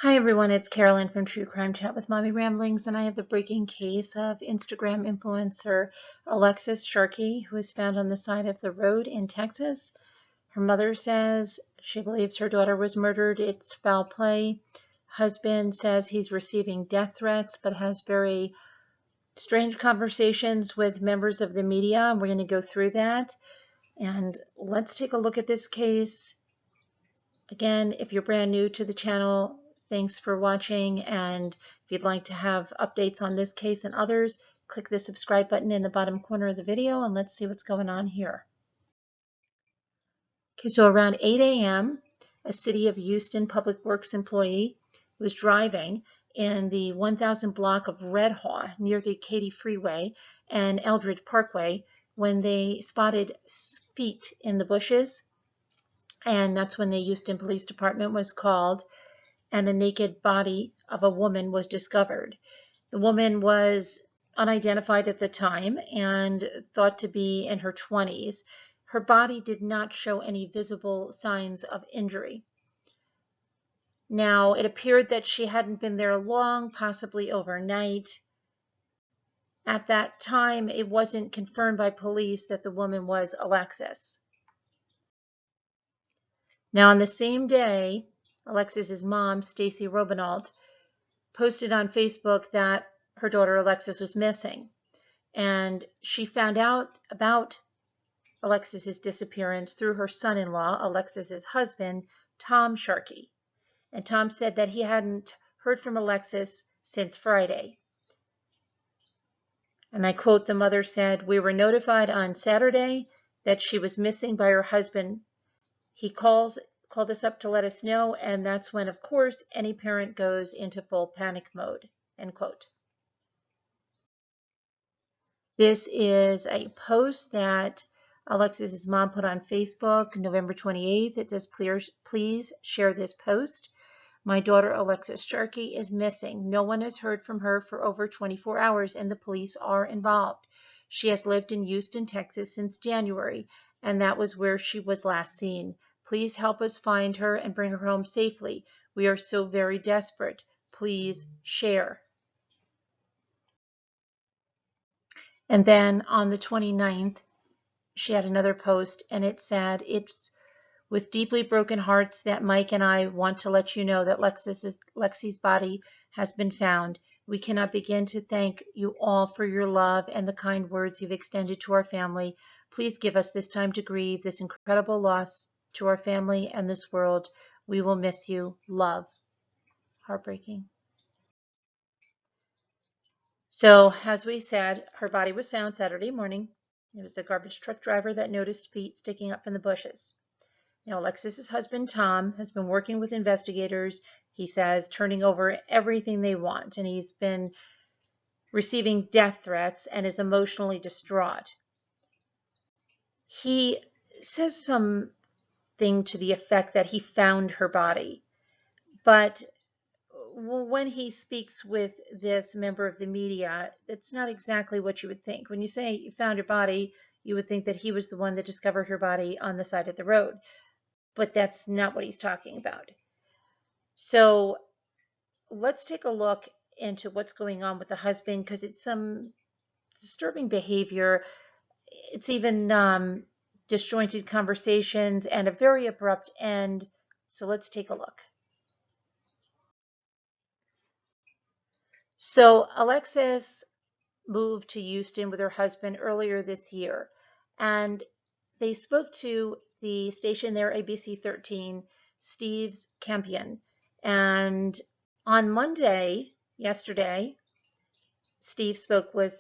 Hi everyone, it's Carolyn from True Crime Chat with Mommy Ramblings, and I have the breaking case of Instagram influencer Alexis Sharkey, who was found on the side of the road in Texas. Her mother says she believes her daughter was murdered. It's foul play. Husband says he's receiving death threats, but has very strange conversations with members of the media. We're going to go through that, and let's take a look at this case. Again, if you're brand new to the channel, thanks for watching, and if you'd like to have updates on this case and others, click the subscribe button in the bottom corner of the video and let's see what's going on here. Okay, so around 8 a.m., a City of Houston Public Works employee was driving in the 1000 block of Red Haw near the Katy Freeway and Eldridge Parkway when they spotted feet in the bushes. And that's when the Houston Police Department was called, and a naked body of a woman was discovered. The woman was unidentified at the time and thought to be in her 20s. Her body did not show any visible signs of injury. Now, it appeared that she hadn't been there long, possibly overnight. At that time, it wasn't confirmed by police that the woman was Alexis. Now, on the same day, Alexis's mom, Stacy Robinault, posted on Facebook that her daughter Alexis was missing. And she found out about Alexis's disappearance through her son-in-law, Alexis's husband, Tom Sharkey. And Tom said that he hadn't heard from Alexis since Friday. And I quote, the mother said, "We were notified on Saturday that she was missing by her husband. He called us up to let us know, and that's when, of course, any parent goes into full panic mode," end quote. This is a post that Alexis's mom put on Facebook November 28th. It says, please share this post. "My daughter Alexis Sharkey is missing. No one has heard from her for over 24 hours and the police are involved. She has lived in Houston, Texas since January, and that was where she was last seen. Please help us find her and bring her home safely. We are so very desperate. Please share." And then on the 29th, she had another post, and it said, "It's with deeply broken hearts that Mike and I want to let you know that Lexi's body has been found. We cannot begin to thank you all for your love and the kind words you've extended to our family. Please give us this time to grieve this incredible loss to our family and this world. We will miss you. Love." Heartbreaking. So, as we said, her body was found Saturday morning. It was a garbage truck driver that noticed feet sticking up from the bushes. Now, Alexis's husband, Tom, has been working with investigators, he says, turning over everything they want, and he's been receiving death threats and is emotionally distraught. He says something to the effect that he found her body, but when he speaks with this member of the media, it's not exactly what you would think. When you say you found her body, you would think that he was the one that discovered her body on the side of the road. But that's not what he's talking about. So let's take a look into what's going on with the husband, because it's some disturbing behavior. It's even disjointed conversations and a very abrupt end. So let's take a look. So Alexis moved to Houston with her husband earlier this year, and they spoke to the station there, ABC 13, Steve's Campion. And on Monday, yesterday, Steve spoke with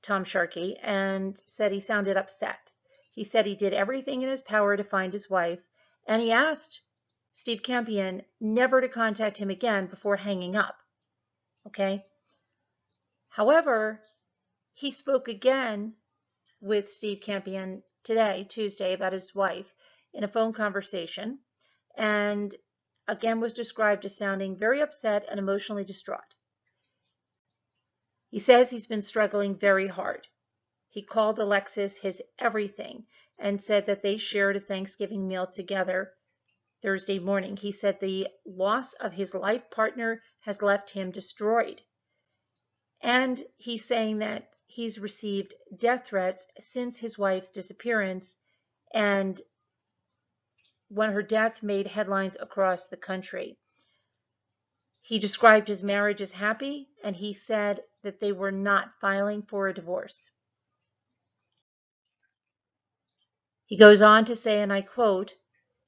Tom Sharkey and said he sounded upset. He said he did everything in his power to find his wife, and he asked Steve Campion never to contact him again before hanging up. Okay? However, he spoke again with Steve Campion today, Tuesday, about his wife in a phone conversation, and again was described as sounding very upset and emotionally distraught. He says he's been struggling very hard. He called Alexis his everything and said that they shared a Thanksgiving meal together Thursday morning. He said the loss of his life partner has left him destroyed. And he's saying that he's received death threats since his wife's disappearance, and when her death made headlines across the country. He described his marriage as happy, and he said that they were not filing for a divorce. He goes on to say, and I quote,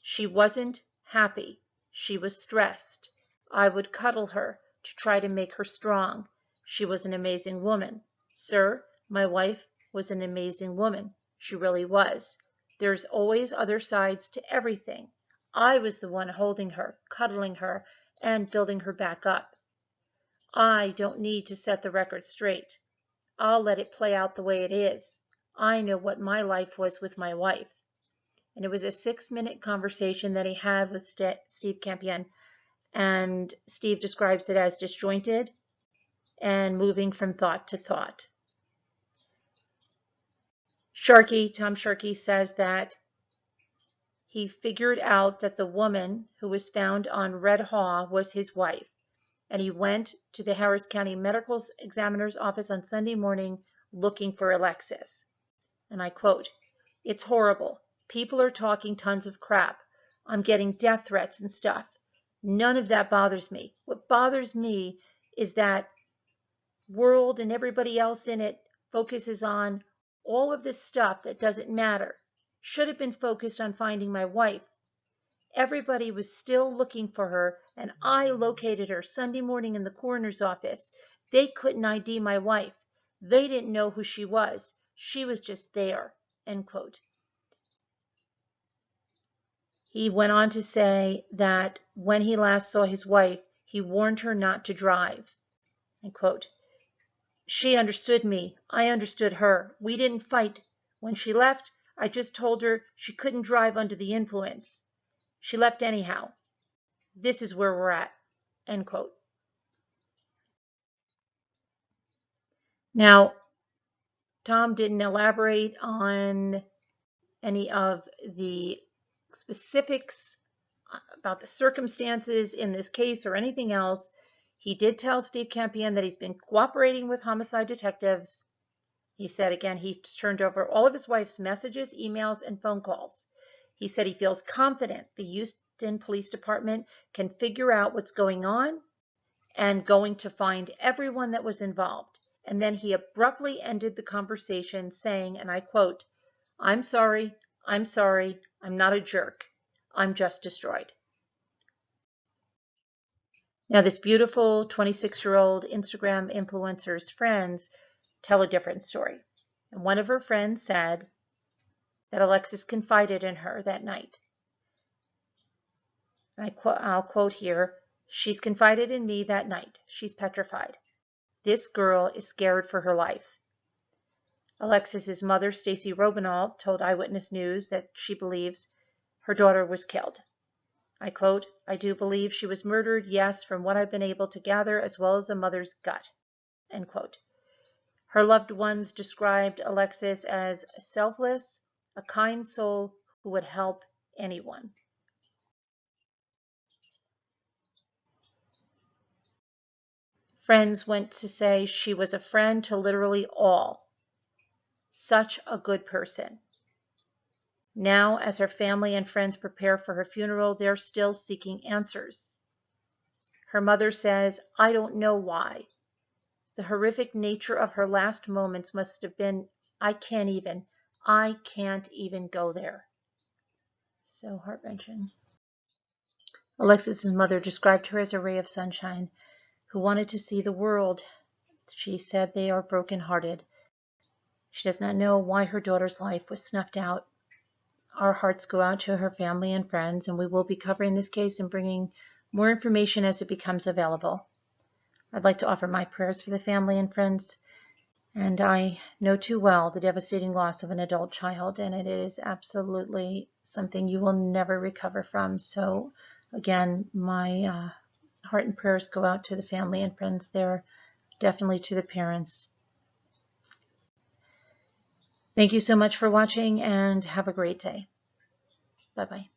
"She wasn't happy. She was stressed. I would cuddle her to try to make her strong. She was an amazing woman. Sir, my wife was an amazing woman. She really was. There's always other sides to everything. I was the one holding her, cuddling her, and building her back up. I don't need to set the record straight. I'll let it play out the way it is. I know what my life was with my wife." And it was a 6-minute conversation that he had with Steve Campion. And Steve describes it as disjointed and moving from thought to thought. Tom Sharkey says that he figured out that the woman who was found on Red Haw was his wife. And he went to the Harris County Medical Examiner's office on Sunday morning looking for Alexis. And I quote, "It's horrible. People are talking tons of crap. I'm getting death threats and stuff. None of that bothers me. What bothers me is that world and everybody else in it focuses on all of this stuff that doesn't matter. Should have been focused on finding my wife. Everybody was still looking for her, and I located her Sunday morning in the coroner's office. They couldn't ID my wife. They didn't know who she was. She was just there." End quote. He went on to say that when he last saw his wife, he warned her not to drive. End quote. "She understood me. I understood her. We didn't fight. When she left, I just told her she couldn't drive under the influence. She left anyhow. This is where we're at." End quote. Now, Tom didn't elaborate on any of the specifics about the circumstances in this case or anything else. He did tell Steve Campion that he's been cooperating with homicide detectives. He said again he turned over all of his wife's messages, emails, and phone calls. He said he feels confident the Houston Police Department can figure out what's going on and going to find everyone that was involved. And then he abruptly ended the conversation saying, and I quote, I'm sorry, I'm not a jerk. I'm just destroyed." Now, this beautiful 26-year-old Instagram influencer's friends tell a different story. And one of her friends said that Alexis confided in her that night. I'll quote here, "She's confided in me that night. She's petrified. This girl is scared for her life." Alexis's mother, Stacy Robinall, told Eyewitness News that she believes her daughter was killed. I quote, "I do believe she was murdered, yes, from what I've been able to gather, as well as the mother's gut." End quote. Her loved ones described Alexis as selfless, a kind soul who would help anyone. Friends went to say she was a friend to literally all. Such a good person. Now, as her family and friends prepare for her funeral, they're still seeking answers. Her mother says, "I don't know why. The horrific nature of her last moments must have been, I can't even go there." So heart-wrenching. Alexis's mother described her as a ray of sunshine who wanted to see the world. She said they are brokenhearted. She does not know why her daughter's life was snuffed out. Our hearts go out to her family and friends, and we will be covering this case and bringing more information as it becomes available. I'd like to offer my prayers for the family and friends, and I know too well the devastating loss of an adult child, and it is absolutely something you will never recover from. So again, my heart and prayers go out to the family and friends there, definitely to the parents. Thank you so much for watching, and have a great day. Bye-bye.